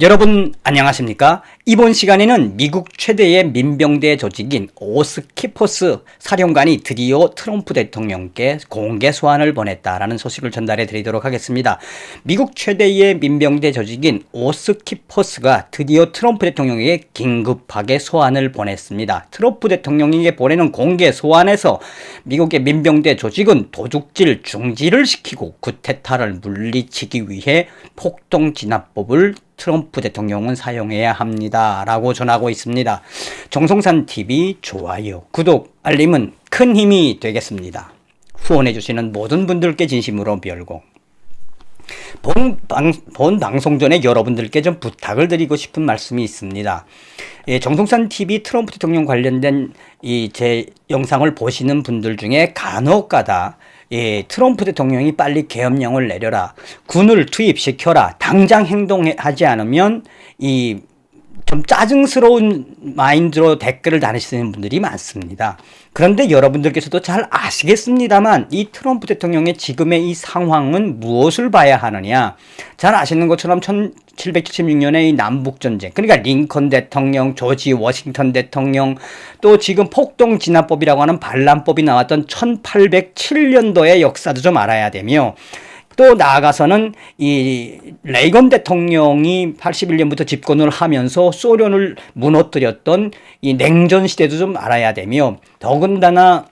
여러분 안녕하십니까? 이번 시간에는 미국 최대의 민병대 조직인 오스키포스 사령관이 드디어 트럼프 대통령께 공개 소환을 보냈다라는 소식을 전달해 드리도록 하겠습니다. 미국 최대의 민병대 조직인 오스키포스가 드디어 트럼프 대통령에게 긴급하게 소환을 보냈습니다. 트럼프 대통령에게 보내는 공개 소환에서 미국의 민병대 조직은 도둑질 중지를 시키고 쿠데타를 물리치기 위해 폭동진압법을 트럼프 대통령은 사용해야 합니다 라고 전하고 있습니다. 정성산TV 좋아요, 구독, 알림은 큰 힘이 되겠습니다. 후원해주시는 모든 분들께 진심으로 별고 본 방송 전에 여러분들께 좀 부탁을 드리고 싶은 말씀이 있습니다. 정성산TV 트럼프 대통령 관련된 제 영상을 보시는 분들 중에 간혹가다 트럼프 대통령이 빨리 계엄령을 내려라, 군을 투입시켜라, 당장 행동하지 않으면 좀 짜증스러운 마인드로 댓글을 다니시는 분들이 많습니다. 그런데 여러분들께서도 잘 아시겠습니다만 이 트럼프 대통령의 지금의 이 상황은 무엇을 봐야 하느냐. 잘 아시는 것처럼 1776년의 이 남북전쟁, 그러니까 링컨 대통령, 조지 워싱턴 대통령, 또 지금 폭동진압법이라고 하는 반란법이 나왔던 1807년도의 역사도 좀 알아야 되며, 또 나아가서는 이 레이건 대통령이 81년부터 집권을 하면서 소련을 무너뜨렸던 이 냉전 시대도 좀 알아야 되며, 더군다나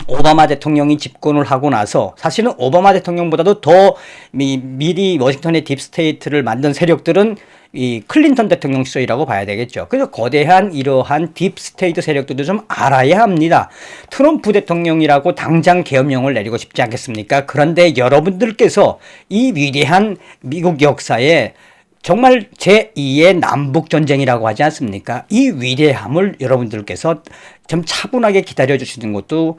오바마 대통령이 집권을 하고 나서 사실은 오바마 대통령보다도 더 미리 워싱턴의 딥스테이트를 만든 세력들은 이 클린턴 대통령 시절이라고 봐야 되겠죠. 그래서 거대한 이러한 딥스테이트 세력들도 좀 알아야 합니다. 트럼프 대통령이라고 당장 계엄령을 내리고 싶지 않겠습니까? 그런데 여러분들께서 이 위대한 미국 역사에 정말 제2의 남북전쟁이라고 하지 않습니까? 이 위대함을 여러분들께서 좀 차분하게 기다려주시는 것도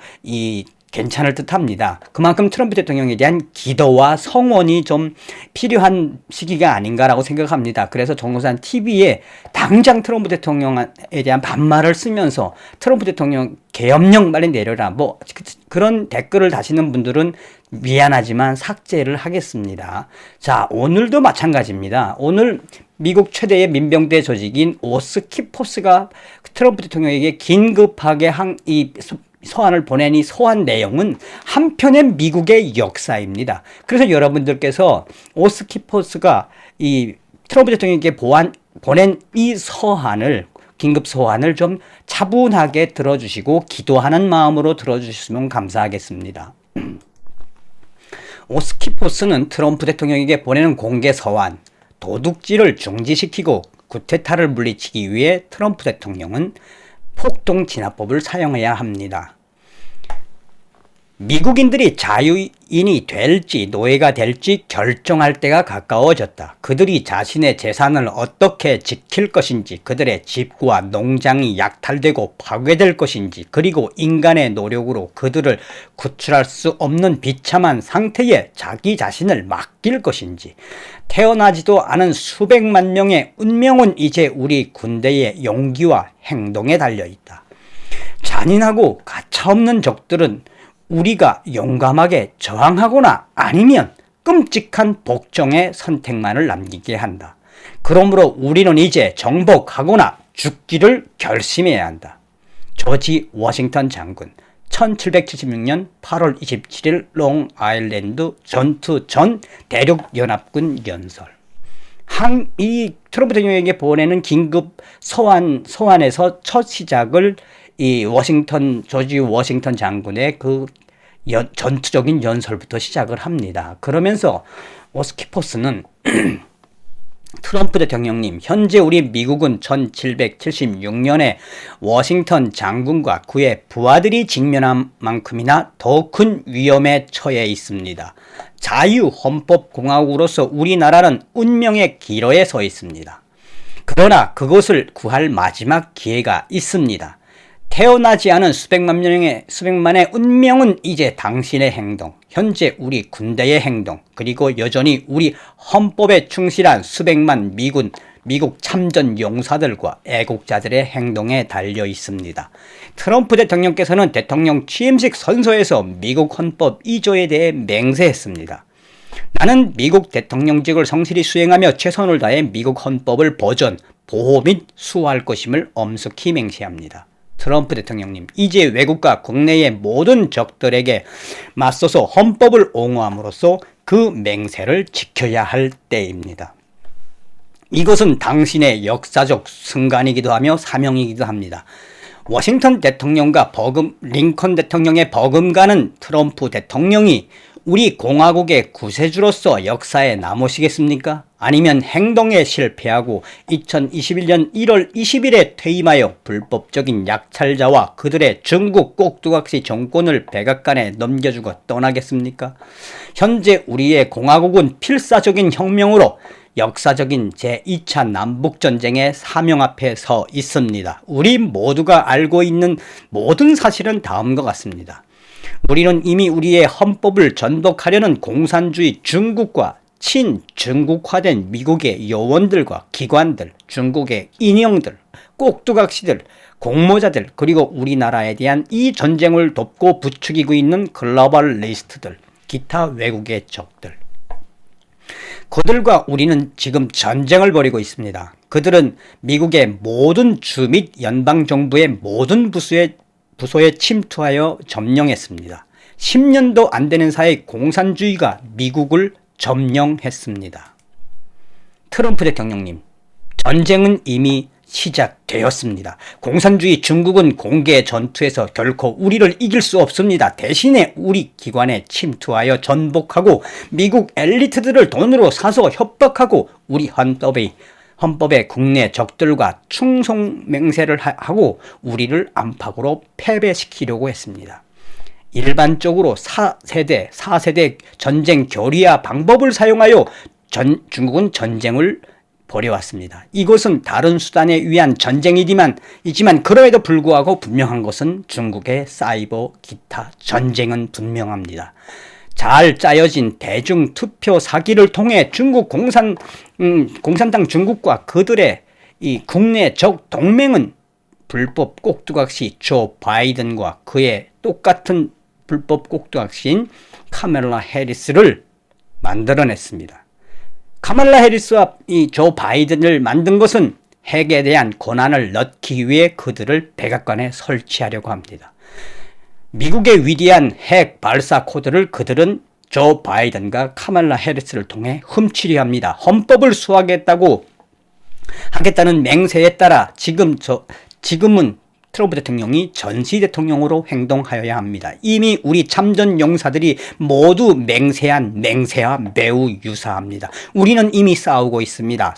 괜찮을 듯 합니다. 그만큼 트럼프 대통령에 대한 기도와 성원이 좀 필요한 시기가 아닌가라고 생각합니다. 그래서 정성산TV에 당장 트럼프 대통령에 대한 반말을 쓰면서 트럼프 대통령 계엄령 빨리 내려라, 뭐 그런 댓글을 다시는 분들은 미안하지만 삭제를 하겠습니다. 자, 오늘도 마찬가지입니다. 오늘 미국 최대의 민병대 조직인 오스키포스가 트럼프 대통령에게 긴급하게 소환을 보낸 이 소환 내용은 한편의 미국의 역사입니다. 그래서 여러분들께서 오스키포스가 이 트럼프 대통령에게 보낸 이 긴급 소환을 좀 차분하게 들어주시고 기도하는 마음으로 들어주셨으면 감사하겠습니다. 오스키포스는 트럼프 대통령에게 보내는 공개 소환, 도둑질을 중지시키고 쿠데타를 물리치기 위해 트럼프 대통령은 폭동진압법을 사용해야 합니다. 미국인들이 자유인이 될지 노예가 될지 결정할 때가 가까워졌다. 그들이 자신의 재산을 어떻게 지킬 것인지, 그들의 집과 농장이 약탈되고 파괴될 것인지, 그리고 인간의 노력으로 그들을 구출할 수 없는 비참한 상태에 자기 자신을 맡길 것인지, 태어나지도 않은 수백만 명의 운명은 이제 우리 군대의 용기와 행동에 달려있다. 잔인하고 가차없는 적들은 우리가 용감하게 저항하거나 아니면 끔찍한 복종의 선택만을 남기게 한다. 그러므로 우리는 이제 정복하거나 죽기를 결심해야 한다. 조지 워싱턴 장군, 1776년 8월 27일 롱아일랜드 전투 전 대륙연합군 연설. 이 트럼프 대통령에게 보내는 긴급 소환에서 첫 시작을 조지 워싱턴 장군의 전투적인 연설부터 시작을 합니다. 그러면서 오스키포스는 트럼프 대통령님, 현재 우리 미국은 1776년에 워싱턴 장군과 그의 부하들이 직면한 만큼이나 더 큰 위험에 처해 있습니다. 자유헌법공화국으로서 우리나라는 운명의 기로에 서 있습니다. 그러나 그것을 구할 마지막 기회가 있습니다. 태어나지 않은 수백만의 운명은 이제 당신의 행동, 현재 우리 군대의 행동, 그리고 여전히 우리 헌법에 충실한 수백만 미국 참전 용사들과 애국자들의 행동에 달려 있습니다. 트럼프 대통령께서는 대통령 취임식 선서에서 미국 헌법 2조에 대해 맹세했습니다. 나는 미국 대통령직을 성실히 수행하며 최선을 다해 미국 헌법을 보존, 보호 및 수호할 것임을 엄숙히 맹세합니다. 트럼프 대통령님, 이제 외국과 국내의 모든 적들에게 맞서서 헌법을 옹호함으로써 그 맹세를 지켜야 할 때입니다. 이것은 당신의 역사적 순간이기도 하며 사명이기도 합니다. 워싱턴 대통령과 링컨 대통령의 버금가는 트럼프 대통령이 우리 공화국의 구세주로서 역사에 남으시겠습니까? 아니면 행동에 실패하고 2021년 1월 20일에 퇴임하여 불법적인 약탈자와 그들의 중국 꼭두각시 정권을 백악관에 넘겨주고 떠나겠습니까? 현재 우리의 공화국은 필사적인 혁명으로 역사적인 제2차 남북전쟁의 사명 앞에 서 있습니다. 우리 모두가 알고 있는 모든 사실은 다음과 같습니다. 우리는 이미 우리의 헌법을 전복하려는 공산주의 중국과 친중국화된 미국의 요원들과 기관들, 중국의 인형들, 꼭두각시들, 공모자들, 그리고 우리나라에 대한 이 전쟁을 돕고 부추기고 있는 글로벌리스트들, 기타 외국의 적들. 그들과 우리는 지금 전쟁을 벌이고 있습니다. 그들은 미국의 모든 주 및 연방정부의 모든 부서에 침투하여 점령했습니다. 10년도 안 되는 사이 공산주의가 미국을 점령했습니다. 트럼프 대통령님, 전쟁은 이미 시작되었습니다. 공산주의 중국은 공개 전투에서 결코 우리를 이길 수 없습니다. 대신에 우리 기관에 침투하여 전복하고 미국 엘리트들을 돈으로 사서 협박하고 우리 헌법의 국내 적들과 충성맹세를 하고 우리를 안팎으로 패배시키려고 했습니다. 일반적으로 4세대 전쟁 교리와 방법을 사용하여 중국은 전쟁을 벌여왔습니다. 이것은 다른 수단에 의한 전쟁이지만 그럼에도 불구하고 분명한 것은 중국의 사이버 기타 전쟁은 분명합니다. 잘 짜여진 대중투표 사기를 통해 중국 공산당 중국과 그들의 이 국내 적 동맹은 불법 꼭두각시 조 바이든과 그의 똑같은 불법 꼭두각시인 카멜라 해리스를 만들어냈습니다. 카멜라 해리스와 이 조 바이든을 만든 것은 핵에 대한 권한을 넣기 위해 그들을 백악관에 설치하려고 합니다. 미국의 위대한 핵 발사 코드를 그들은 조 바이든과 카멜라 해리스를 통해 훔치려 합니다. 헌법을 수호하겠다는 맹세에 따라 지금은 트럼프 대통령이 전시 대통령으로 행동하여야 합니다. 이미 우리 참전 용사들이 모두 맹세한 맹세와 매우 유사합니다. 우리는 이미 싸우고 있습니다.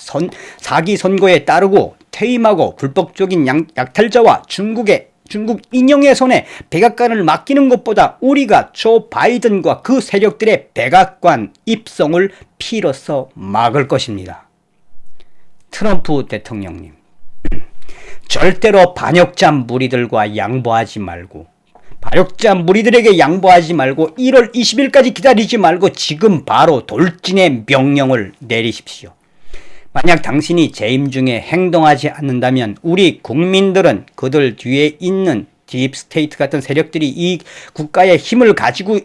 사기 선거에 따르고 퇴임하고 불법적인 약탈자와 중국 인형의 손에 백악관을 맡기는 것보다 우리가 조 바이든과 그 세력들의 백악관 입성을 피로써 막을 것입니다. 트럼프 대통령님, 절대로 반역자 무리들에게 양보하지 말고 1월 20일까지 기다리지 말고 지금 바로 돌진의 명령을 내리십시오. 만약 당신이 재임 중에 행동하지 않는다면 우리 국민들은 그들 뒤에 있는 딥스테이트 같은 세력들이 이 국가의 힘을 가지고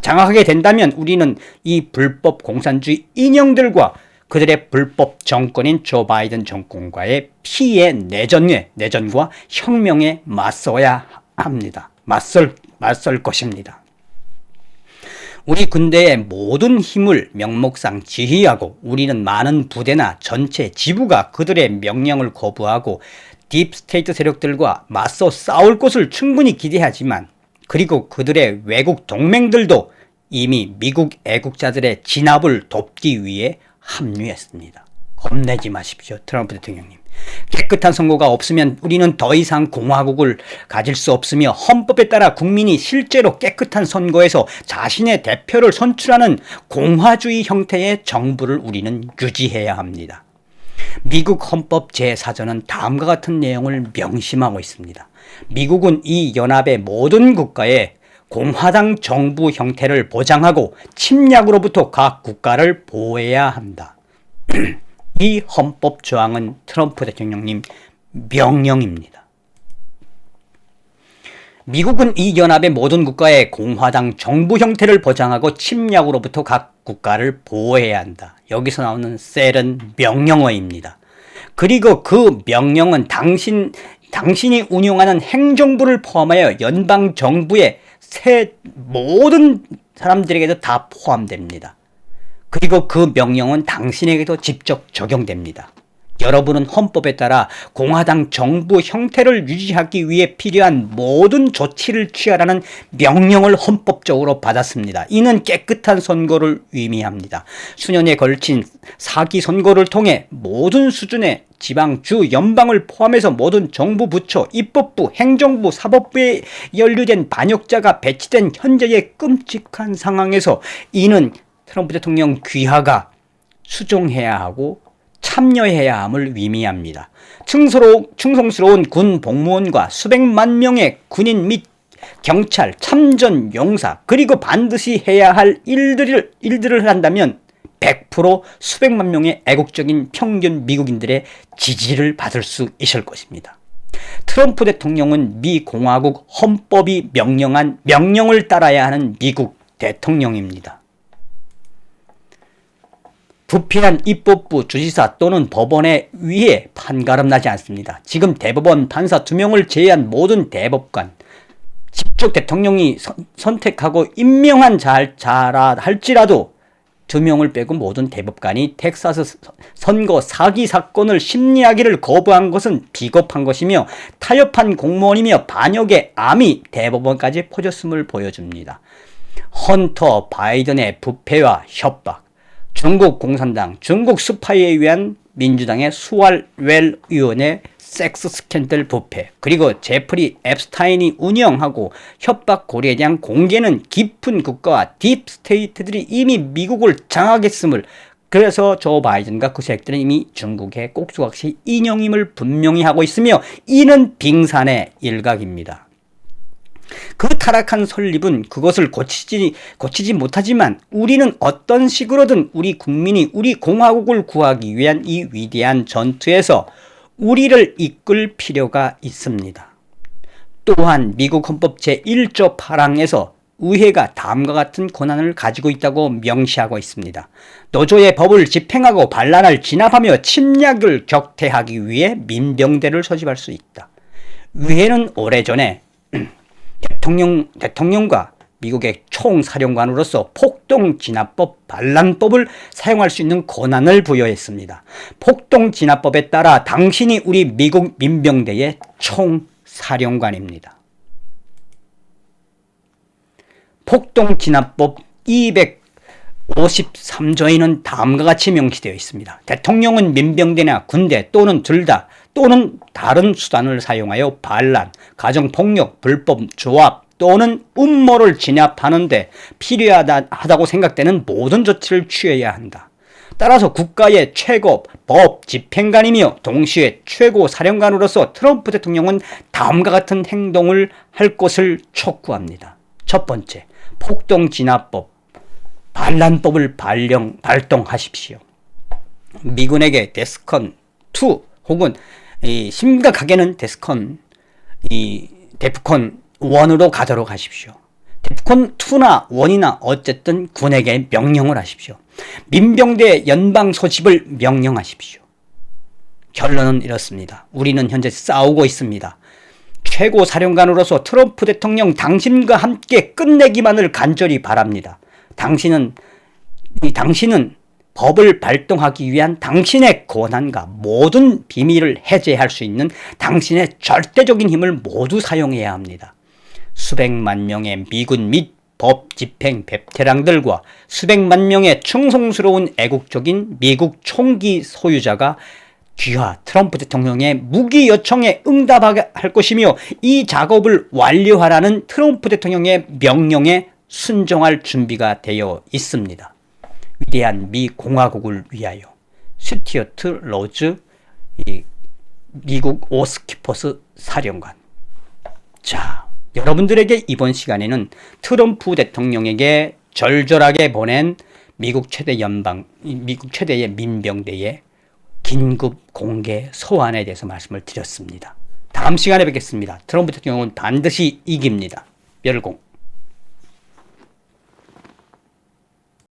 장악하게 된다면 우리는 이 불법 공산주의 인형들과 그들의 불법 정권인 조 바이든 정권과의 피해 내전과 혁명에 맞서야 합니다. 맞설 것입니다. 우리 군대의 모든 힘을 명목상 지휘하고 우리는 많은 부대나 전체 지부가 그들의 명령을 거부하고 딥스테이트 세력들과 맞서 싸울 것을 충분히 기대하지만 그리고 그들의 외국 동맹들도 이미 미국 애국자들의 진압을 돕기 위해 합류했습니다. 겁내지 마십시오. 트럼프 대통령님. 깨끗한 선거가 없으면 우리는 더 이상 공화국을 가질 수 없으며 헌법에 따라 국민이 실제로 깨끗한 선거에서 자신의 대표를 선출하는 공화주의 형태의 정부를 우리는 유지해야 합니다. 미국 헌법 제4조는 다음과 같은 내용을 명심하고 있습니다. 미국은 이 연합의 모든 국가에 공화당 정부 형태를 보장하고 침략으로부터 각 국가를 보호해야 한다. 이 헌법 조항은 트럼프 대통령님 명령입니다. 미국은 이 연합의 모든 국가의 공화당 정부 형태를 보장하고 침략으로부터 각 국가를 보호해야 한다. 여기서 나오는 셀은 명령어입니다. 그리고 그 명령은 당신이 운영하는 행정부를 포함하여 연방정부의 모든 사람들에게도 다 포함됩니다. 그리고 그 명령은 당신에게도 직접 적용됩니다. 여러분은 헌법에 따라 공화당 정부 형태를 유지하기 위해 필요한 모든 조치를 취하라는 명령을 헌법적으로 받았습니다. 이는 깨끗한 선거를 의미합니다. 수년에 걸친 사기 선거를 통해 모든 수준의 지방, 주, 연방을 포함해서 모든 정부 부처, 입법부, 행정부, 사법부에 연루된 반역자가 배치된 현재의 끔찍한 상황에서 이는 트럼프 대통령 귀하가 수종해야 하고 참여해야 함을 의미합니다. 충성스러운 군 복무원과 수백만 명의 군인 및 경찰, 참전 용사, 그리고 반드시 해야 할 일들을 한다면 100% 수백만 명의 애국적인 평균 미국인들의 지지를 받을 수 있을 것입니다. 트럼프 대통령은 미 공화국 헌법이 명령한 명령을 따라야 하는 미국 대통령입니다. 부패한 입법부, 주지사 또는 법원에 의해 판가름 나지 않습니다. 지금 대법원 판사 2명을 제외한 모든 대법관, 직접 대통령이 선택하고 임명한 자라 할지라도 2명을 빼고 모든 대법관이 텍사스 선거 사기 사건을 심리하기를 거부한 것은 비겁한 것이며 타협한 공무원이며 반역의 암이 대법원까지 퍼졌음을 보여줍니다. 헌터 바이든의 부패와 협박, 중국 공산당, 중국 스파이에 의한 민주당의 수왈웰 의원의 섹스 스캔들 부패, 그리고 제프리 앱스타인이 운영하고 협박 고리에 대한 공개는 깊은 국가와 딥스테이트들이 이미 미국을 장악했음을, 그래서 조 바이든과 그 세력들은 이미 중국의 꼭두각시 인형임을 분명히 하고 있으며 이는 빙산의 일각입니다. 그 타락한 설립은 그것을 고치지 못하지만 우리는 어떤 식으로든 우리 국민이 우리 공화국을 구하기 위한 이 위대한 전투에서 우리를 이끌 필요가 있습니다. 또한 미국 헌법 제1조 8항에서 의회가 다음과 같은 권한을 가지고 있다고 명시하고 있습니다. 노조의 법을 집행하고 반란을 진압하며 침략을 격퇴하기 위해 민병대를 소집할 수 있다. 의회는 오래전에 대통령과 미국의 총사령관으로서 폭동진압법, 반란법을 사용할 수 있는 권한을 부여했습니다. 폭동진압법에 따라 당신이 우리 미국 민병대의 총사령관입니다. 폭동진압법 253조에는 다음과 같이 명시되어 있습니다. 대통령은 민병대나 군대 또는 둘 다 또는 다른 수단을 사용하여 반란, 가정폭력, 불법 조합 또는 음모를 진압하는데 필요하다고 생각되는 모든 조치를 취해야 한다. 따라서 국가의 최고 법 집행관이며 동시에 최고 사령관으로서 트럼프 대통령은 다음과 같은 행동을 할 것을 촉구합니다. 첫 번째, 폭동진압법, 반란법을 발동하십시오. 미군에게 데스컨2 혹은 심각하게는 데프콘 1으로 가도록 하십시오. 데프콘 2나 1이나 어쨌든 군에게 명령을 하십시오. 민병대 연방 소집을 명령하십시오. 결론은 이렇습니다. 우리는 현재 싸우고 있습니다. 최고 사령관으로서 트럼프 대통령 당신과 함께 끝내기만을 간절히 바랍니다. 당신은 법을 발동하기 위한 당신의 권한과 모든 비밀을 해제할 수 있는 당신의 절대적인 힘을 모두 사용해야 합니다. 수백만 명의 미군 및 법 집행 베테랑들과 수백만 명의 충성스러운 애국적인 미국 총기 소유자가 귀하 트럼프 대통령의 무기 요청에 응답할 것이며 이 작업을 완료하라는 트럼프 대통령의 명령에 순종할 준비가 되어 있습니다. 위대한 미 공화국을 위하여. 스튜어트 로즈 미국 오스키퍼스 사령관. 자, 여러분들에게 이번 시간에는 트럼프 대통령에게 절절하게 보낸 미국 최대의 민병대의 긴급 공개 소환에 대해서 말씀을 드렸습니다. 다음 시간에 뵙겠습니다. 트럼프 대통령은 반드시 이깁니다. 열공.